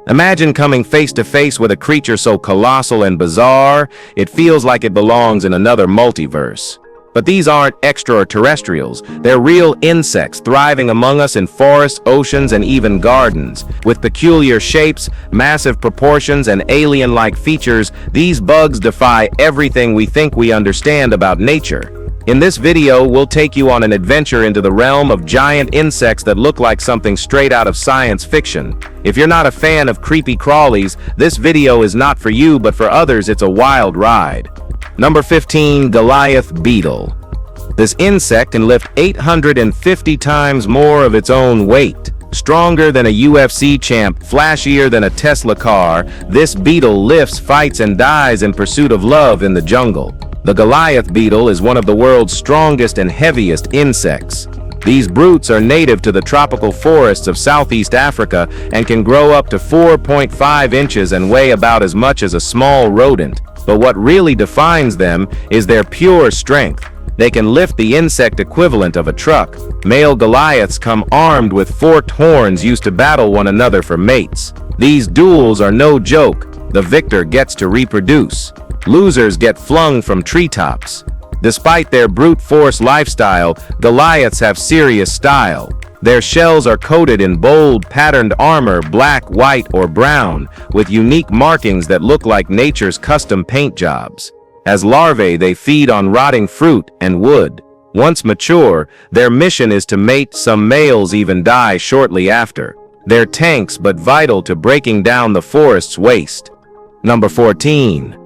Imagine coming face to face with a creature so colossal and bizarre, it feels like it belongs in another multiverse. But these aren't extra-or-terrestrials. They're real insects thriving among us in forests, oceans, and even gardens. With peculiar shapes, massive proportions, and alien-like features, these bugs defy everything we think we understand about nature. In this video, we'll take you on an adventure into the realm of giant insects that look like something straight out of science fiction. If you're not a fan of creepy-crawlies, this video is not for you, but for others it's a wild ride. Number 15. Goliath beetle. This insect can lift 850 times more of its own weight. Stronger than a UFC champ, flashier than a Tesla car, this beetle lifts, fights, and dies in pursuit of love in the jungle. The Goliath beetle is one of the world's strongest and heaviest insects. These brutes are native to the tropical forests of Southeast Africa and can grow up to 4.5 inches and weigh about as much as a small rodent. But what really defines them is their pure strength. They can lift the insect equivalent of a truck. Male Goliaths come armed with forked horns used to battle one another for mates. These duels are no joke. The victor gets to reproduce. Losers get flung from treetops. Despite their brute force lifestyle, Goliaths have serious style. Their shells are coated in bold, patterned armor, black, white, or brown, with unique markings that look like nature's custom paint jobs. As larvae, they feed on rotting fruit and wood. Once mature, their mission is to mate. Some males even die shortly after. They're tanks but vital to breaking down the forest's waste. Number 14.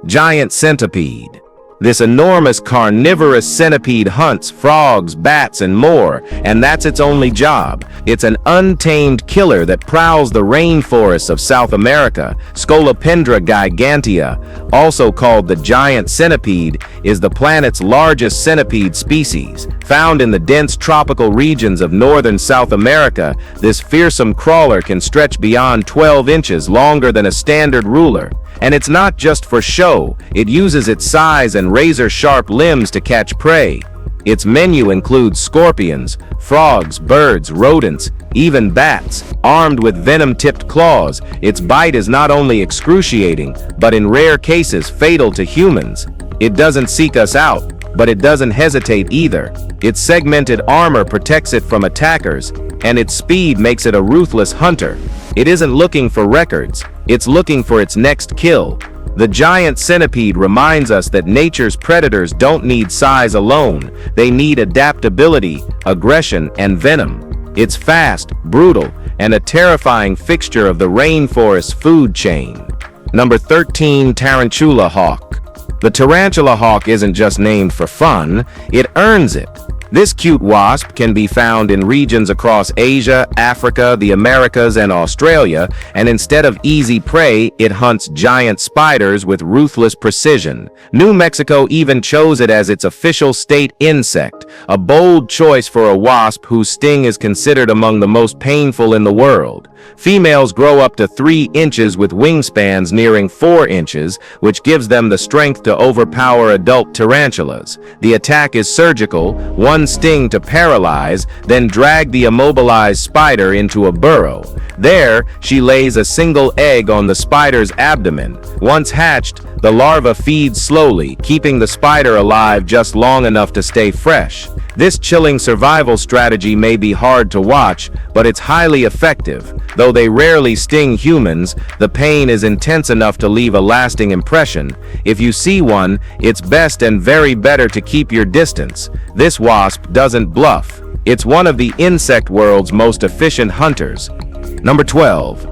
Giant centipede. This enormous carnivorous centipede hunts frogs, bats, and more, and that's its only job. It's an untamed killer that prowls the rainforests of South America. Scolopendra gigantea, also called the giant centipede, is the planet's largest centipede species. Found in the dense tropical regions of northern South America, this fearsome crawler can stretch beyond 12 inches, longer than a standard ruler. And it's not just for show. It uses its size and razor-sharp limbs to catch prey. Its menu includes scorpions, frogs, birds, rodents, even bats. Armed with venom-tipped claws, its bite is not only excruciating, but in rare cases fatal to humans. It doesn't seek us out, but it doesn't hesitate either. Its segmented armor protects it from attackers, and its speed makes it a ruthless hunter. It isn't looking for records, it's looking for its next kill. The giant centipede reminds us that nature's predators don't need size alone, they need adaptability, aggression, and venom. It's fast, brutal, and a terrifying fixture of the rainforest's food chain. Number 13. Tarantula hawk. The tarantula hawk isn't just named for fun, it earns it. This cute wasp can be found in regions across Asia, Africa, the Americas, and Australia, and instead of easy prey, it hunts giant spiders with ruthless precision. New Mexico even chose it as its official state insect, a bold choice for a wasp whose sting is considered among the most painful in the world. Females grow up to 3 inches with wingspans nearing 4 inches, which gives them the strength to overpower adult tarantulas. The attack is surgical, one sting to paralyze, then drag the immobilized spider into a burrow. There, she lays a single egg on the spider's abdomen. Once hatched, the larva feeds slowly, keeping the spider alive just long enough to stay fresh. This chilling survival strategy may be hard to watch, but it's highly effective. Though they rarely sting humans, the pain is intense enough to leave a lasting impression. If you see one, it's best and very better to keep your distance. This wasp doesn't bluff. It's one of the insect world's most efficient hunters. Number 12.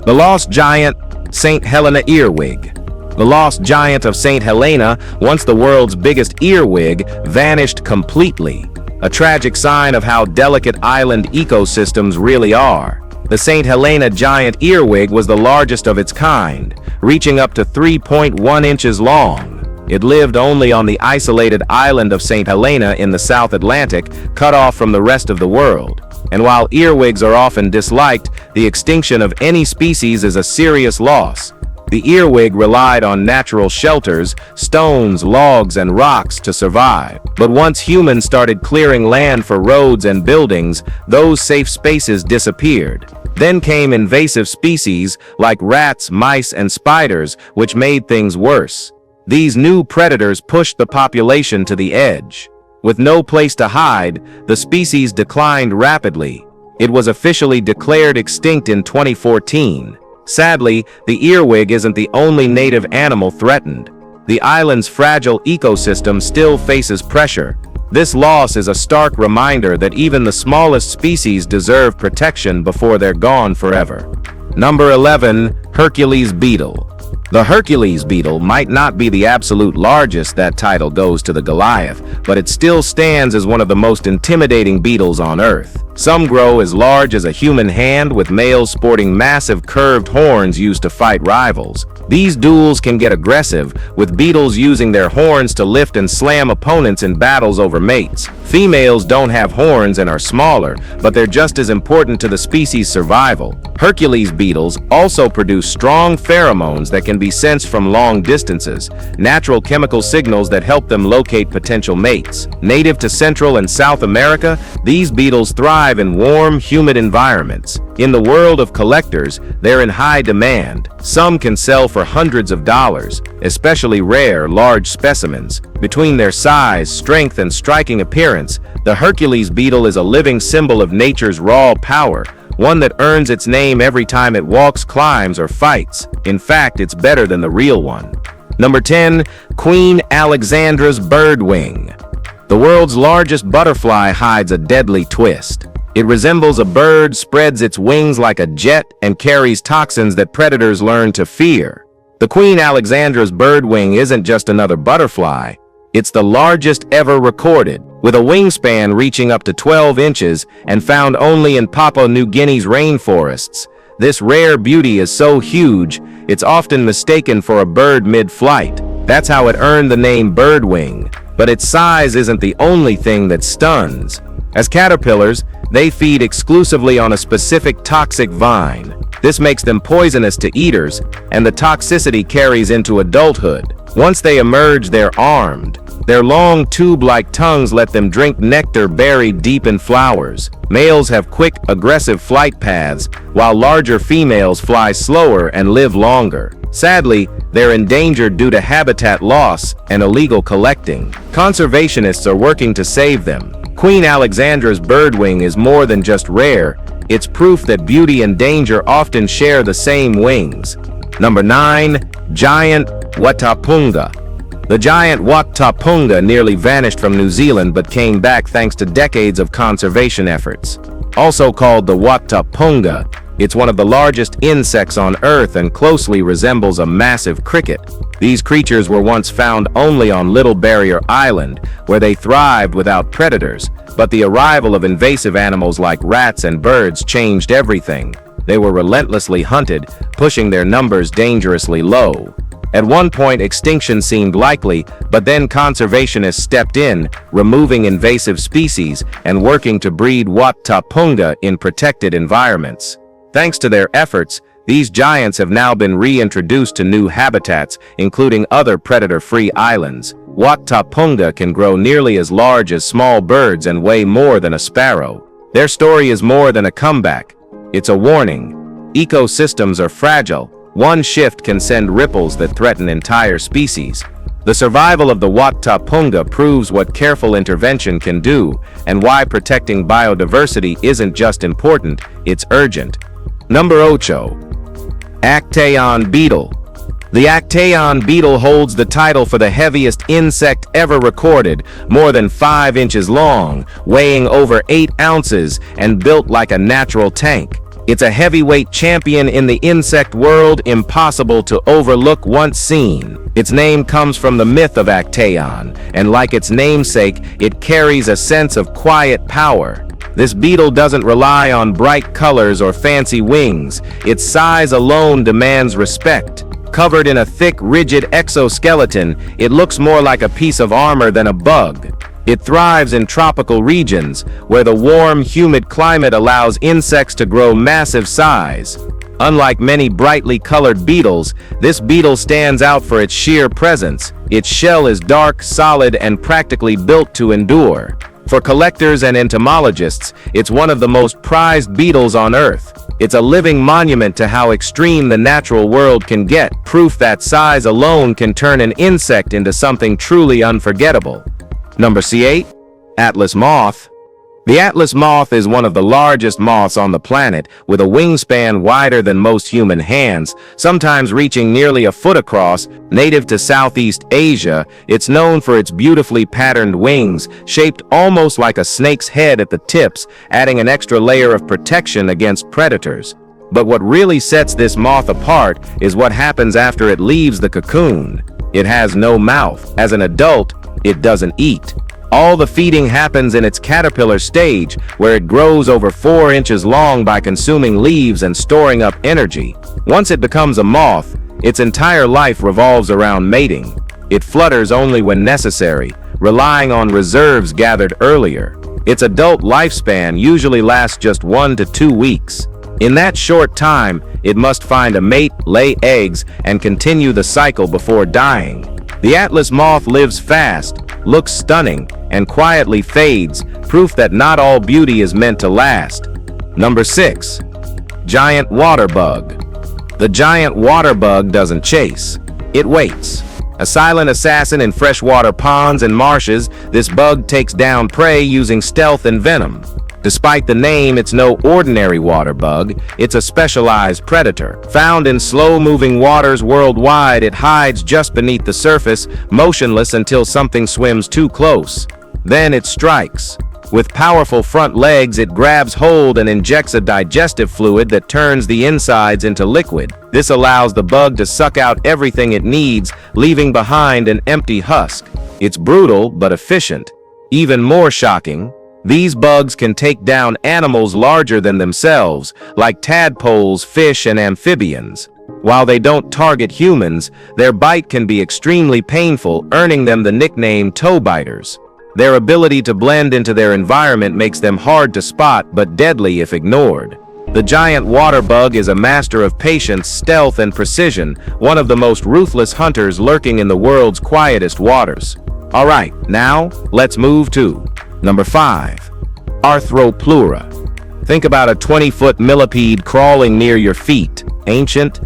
The lost giant, St. Helena earwig. The lost giant of St. Helena, once the world's biggest earwig, vanished completely. A tragic sign of how delicate island ecosystems really are. The St. Helena giant earwig was the largest of its kind, reaching up to 3.1 inches long. It lived only on the isolated island of St. Helena in the South Atlantic, cut off from the rest of the world. And while earwigs are often disliked, the extinction of any species is a serious loss. The earwig relied on natural shelters, stones, logs, and rocks to survive. But once humans started clearing land for roads and buildings, those safe spaces disappeared. Then came invasive species like rats, mice, and spiders, which made things worse. These new predators pushed the population to the edge. With no place to hide, the species declined rapidly. It was officially declared extinct in 2014. Sadly, the earwig isn't the only native animal threatened. The island's fragile ecosystem still faces pressure. This loss is a stark reminder that even the smallest species deserve protection before they're gone forever. Number 11. Hercules beetle. The Hercules beetle might not be the absolute largest, that title goes to the Goliath, but it still stands as one of the most intimidating beetles on Earth. Some grow as large as a human hand, with males sporting massive curved horns used to fight rivals. These duels can get aggressive, with beetles using their horns to lift and slam opponents in battles over mates. Females don't have horns and are smaller, but they're just as important to the species' survival. Hercules beetles also produce strong pheromones that can be sensed from long distances, natural chemical signals that help them locate potential mates. Native to Central and South America, these beetles thrive in warm, humid environments. In the world of collectors, they're in high demand. Some can sell for hundreds of dollars, especially rare, large specimens. Between their size, strength, and striking appearance, the Hercules beetle is a living symbol of nature's raw power, one that earns its name every time it walks, climbs, or fights. In fact, it's better than the real one. Number 10. Queen Alexandra's birdwing. The world's largest butterfly hides a deadly twist. It resembles a bird, spreads its wings like a jet, and carries toxins that predators learn to fear. The Queen Alexandra's birdwing isn't just another butterfly. It's the largest ever recorded, with a wingspan reaching up to 12 inches and found only in Papua New Guinea's rainforests. This rare beauty is so huge, it's often mistaken for a bird mid-flight. That's how it earned the name birdwing. But its size isn't the only thing that stuns. As caterpillars, they feed exclusively on a specific toxic vine. This makes them poisonous to eaters, and the toxicity carries into adulthood. Once they emerge, they're armed. Their long tube-like tongues let them drink nectar buried deep in flowers. Males have quick, aggressive flight paths, while larger females fly slower and live longer. Sadly, they're endangered due to habitat loss and illegal collecting. Conservationists are working to save them. Queen Alexandra's birdwing is more than just rare. It's proof that beauty and danger often share the same wings. Number 9. Giant Watapunga. The giant Watapunga nearly vanished from New Zealand but came back thanks to decades of conservation efforts. Also called the Watapunga, it's one of the largest insects on Earth and closely resembles a massive cricket. These creatures were once found only on Little Barrier Island, where they thrived without predators, but the arrival of invasive animals like rats and birds changed everything. They were relentlessly hunted, pushing their numbers dangerously low. At one point, extinction seemed likely, but then conservationists stepped in, removing invasive species and working to breed Watapunga in protected environments. Thanks to their efforts, these giants have now been reintroduced to new habitats, including other predator-free islands. Watapunga can grow nearly as large as small birds and weigh more than a sparrow. Their story is more than a comeback. It's a warning. Ecosystems are fragile. One shift can send ripples that threaten entire species. The survival of the Watapunga proves what careful intervention can do, and why protecting biodiversity isn't just important, it's urgent. Number 8. Actaeon beetle. The Actaeon beetle holds the title for the heaviest insect ever recorded, more than 5 inches long, weighing over 8 ounces, and built like a natural tank. It's a heavyweight champion in the insect world, impossible to overlook once seen. Its name comes from the myth of Actaeon, and like its namesake, it carries a sense of quiet power. This beetle doesn't rely on bright colors or fancy wings. Its size alone demands respect. Covered in a thick, rigid exoskeleton, it looks more like a piece of armor than a bug. It thrives in tropical regions, where the warm, humid climate allows insects to grow massive size. Unlike many brightly colored beetles, this beetle stands out for its sheer presence. Its shell is dark, solid, and practically built to endure. For collectors and entomologists, it's one of the most prized beetles on Earth. It's a living monument to how extreme the natural world can get, proof that size alone can turn an insect into something truly unforgettable. Number C8. Atlas moth. The Atlas moth is one of the largest moths on the planet, with a wingspan wider than most human hands, sometimes reaching nearly a foot across. Native to Southeast Asia, it's known for its beautifully patterned wings, shaped almost like a snake's head at the tips, adding an extra layer of protection against predators. But what really sets this moth apart is what happens after it leaves the cocoon. It has no mouth. As an adult, it doesn't eat. All the feeding happens in its caterpillar stage, where it grows over 4 inches long by consuming leaves and storing up energy. Once it becomes a moth, its entire life revolves around mating. It flutters only when necessary, relying on reserves gathered earlier. Its adult lifespan usually lasts just 1 to 2 weeks. In that short time, it must find a mate, lay eggs, and continue the cycle before dying. The Atlas moth lives fast, looks stunning, and quietly fades, proof that not all beauty is meant to last. Number 6. Giant water bug. The giant water bug doesn't chase. It waits. A silent assassin in freshwater ponds and marshes, this bug takes down prey using stealth and venom. Despite the name, it's no ordinary water bug. It's a specialized predator. Found in slow-moving waters worldwide, it hides just beneath the surface, motionless until something swims too close. Then it strikes. With powerful front legs, it grabs hold and injects a digestive fluid that turns the insides into liquid. This allows the bug to suck out everything it needs, leaving behind an empty husk. It's brutal but efficient. Even more shocking, these bugs can take down animals larger than themselves, like tadpoles, fish, and amphibians. While they don't target humans, their bite can be extremely painful, earning them the nickname toe biters. Their ability to blend into their environment makes them hard to spot but deadly if ignored. The giant water bug is a master of patience, stealth, and precision, one of the most ruthless hunters lurking in the world's quietest waters. Alright, now let's move to Number 5. Arthropleura. Think about a 20-foot millipede crawling near your feet, ancient,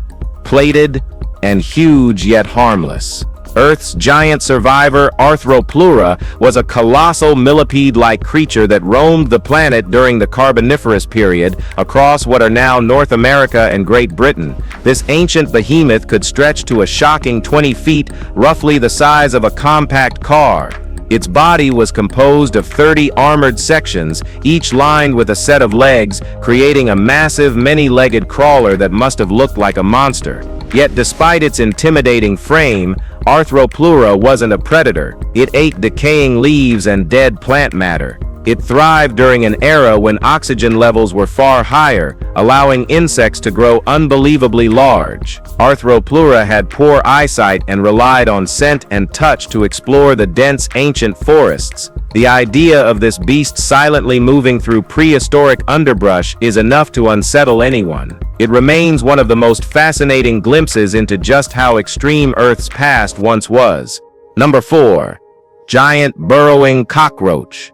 plated, and huge yet harmless. Earth's giant survivor, Arthropleura, was a colossal millipede-like creature that roamed the planet during the Carboniferous period across what are now North America and Great Britain. This ancient behemoth could stretch to a shocking 20 feet, roughly the size of a compact car. Its body was composed of 30 armored sections, each lined with a set of legs, creating a massive, many-legged crawler that must have looked like a monster. Yet despite its intimidating frame, Arthropleura wasn't a predator. It ate decaying leaves and dead plant matter. It thrived during an era when oxygen levels were far higher, allowing insects to grow unbelievably large. Arthropleura had poor eyesight and relied on scent and touch to explore the dense ancient forests. The idea of this beast silently moving through prehistoric underbrush is enough to unsettle anyone. It remains one of the most fascinating glimpses into just how extreme Earth's past once was. Number 4. Giant burrowing cockroach.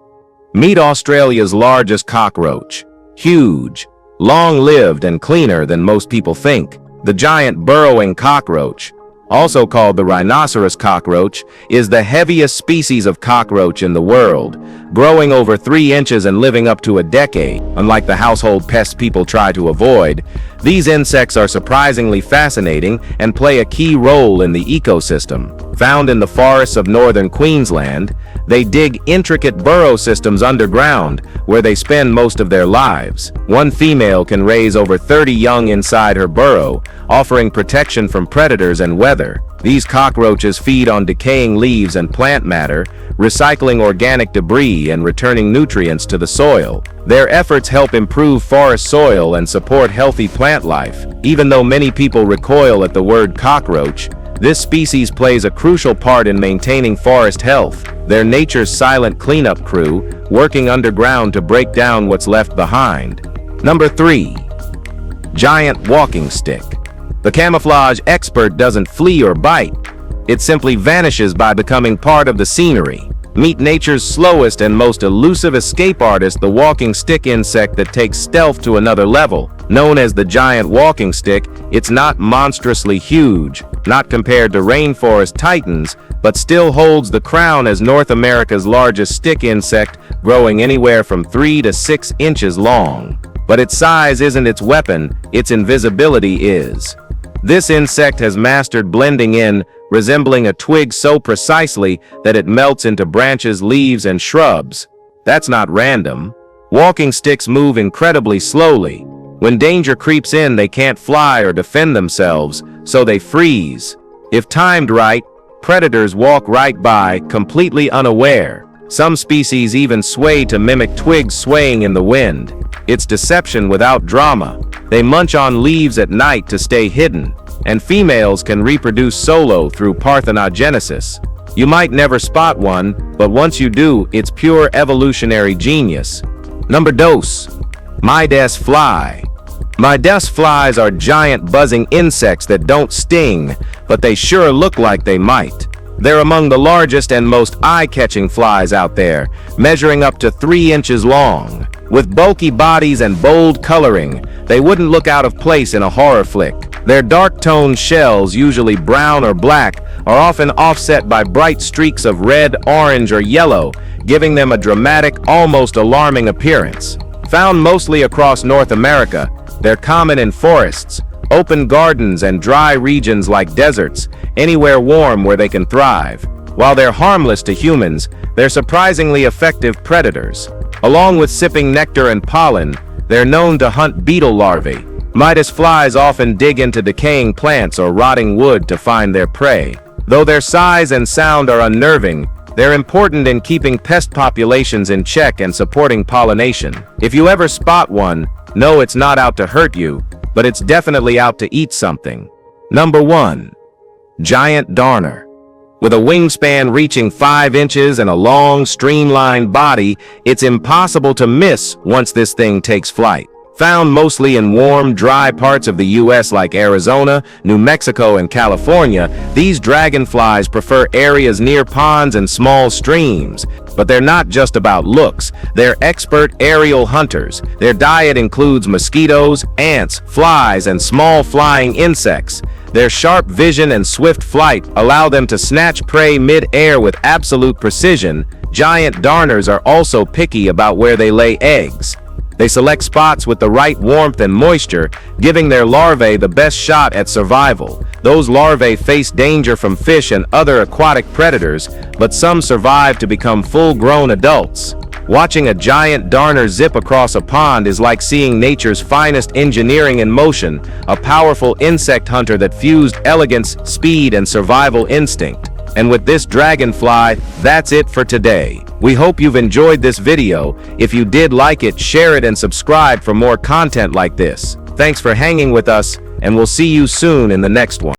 Meet Australia's largest cockroach. Huge, long-lived, and cleaner than most people think. The giant burrowing cockroach, also called the rhinoceros cockroach, is the heaviest species of cockroach in the world, growing over 3 inches and living up to a decade. Unlike the household pests people try to avoid, these insects are surprisingly fascinating and play a key role in the ecosystem. Found in the forests of northern Queensland, they dig intricate burrow systems underground, where they spend most of their lives. One female can raise over 30 young inside her burrow, offering protection from predators and weather. These cockroaches feed on decaying leaves and plant matter, recycling organic debris and returning nutrients to the soil. Their efforts help improve forest soil and support healthy plant life. Even though many people recoil at the word cockroach, this species plays a crucial part in maintaining forest health. They're nature's silent cleanup crew, working underground to break down what's left behind. Number 3. Giant walking stick. The camouflage expert doesn't flee or bite. It simply vanishes by becoming part of the scenery. Meet nature's slowest and most elusive escape artist, the walking stick insect that takes stealth to another level. Known as the giant walking stick, it's not monstrously huge, not compared to rainforest titans, but still holds the crown as North America's largest stick insect, growing anywhere from 3 to 6 inches long. But its size isn't its weapon, its invisibility is. This insect has mastered blending in, resembling a twig so precisely that it melts into branches, leaves, and shrubs. That's not random. Walking sticks move incredibly slowly. When danger creeps in, they can't fly or defend themselves, so they freeze. If timed right, predators walk right by, completely unaware. Some species even sway to mimic twigs swaying in the wind. It's deception without drama. They munch on leaves at night to stay hidden, and females can reproduce solo through parthenogenesis. You might never spot one, but once you do, it's pure evolutionary genius. Number 2. Mydas fly. Mydas flies are giant buzzing insects that don't sting, but they sure look like they might. They're among the largest and most eye-catching flies out there, measuring up to 3 inches long. With bulky bodies and bold coloring, they wouldn't look out of place in a horror flick. Their dark-toned shells, usually brown or black, are often offset by bright streaks of red, orange, or yellow, giving them a dramatic, almost alarming appearance. Found mostly across North America, they're common in forests, open gardens, and dry regions like deserts, anywhere warm where they can thrive. While they're harmless to humans, they're surprisingly effective predators. Along with sipping nectar and pollen, they're known to hunt beetle larvae. Mydas flies often dig into decaying plants or rotting wood to find their prey. Though their size and sound are unnerving, they're important in keeping pest populations in check and supporting pollination. If you ever spot one, know it's not out to hurt you, but it's definitely out to eat something. Number 1. Giant darner. With a wingspan reaching 5 inches and a long, streamlined body, it's impossible to miss once this thing takes flight. Found mostly in warm, dry parts of the U.S. like Arizona, New Mexico, and California, these dragonflies prefer areas near ponds and small streams. But they're not just about looks. They're expert aerial hunters. Their diet includes mosquitoes, ants, flies, and small flying insects. Their sharp vision and swift flight allow them to snatch prey mid-air with absolute precision. Giant darners are also picky about where they lay eggs. They select spots with the right warmth and moisture, giving their larvae the best shot at survival. Those larvae face danger from fish and other aquatic predators, but some survive to become full-grown adults. Watching a giant darner zip across a pond is like seeing nature's finest engineering in motion, a powerful insect hunter that fused elegance, speed, and survival instinct. And with this dragonfly, that's it for today. We hope you've enjoyed this video. If you did like it, share it and subscribe for more content like this. Thanks for hanging with us, and we'll see you soon in the next one.